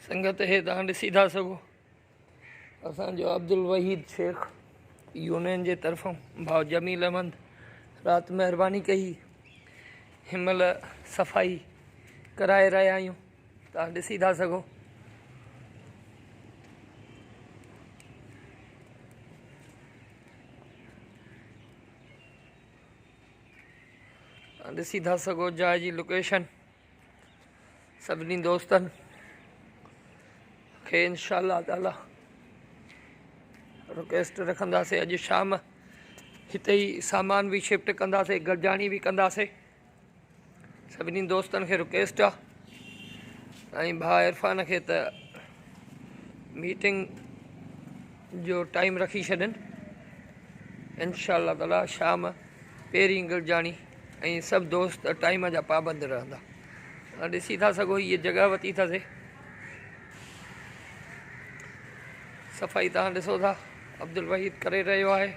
संगत है तव्हां ॾिसी था सघो असांजो अब्दुल वहीद शेख यूनियन जे तरफ़ों भाउ जमील अहमद राति महिरबानी कई हिनमहिल सफ़ाई कराए रहिया आहियूं। तव्हां ॾिसी था सघो जाइ जी लोकेशन। सभिनी दोस्तनि खे इंशाअल्लाह ताला रिक्वेस्ट रखंदासीं अॼु शाम हिते ई सामान भी शिफ्ट कंदासीं, गॾिजाणी भी कंदासीं। सभिनी दोस्तनि खे रिक्वेस्ट आहे ऐं भाउ इरफान खे त मीटिंग जो टाइम रखी छॾनि इंशाअल्लाह ताला शाम पहिरीं गॾिजाणी ऐं सभु दोस्त टाइम जा पाबंद रहंदा। ॾिसी था सघो हीअ जॻह वरिती अथसीं। सफ़ाई तव्हां ॾिसो था अब्दुल वहीद करे रहियो आहे।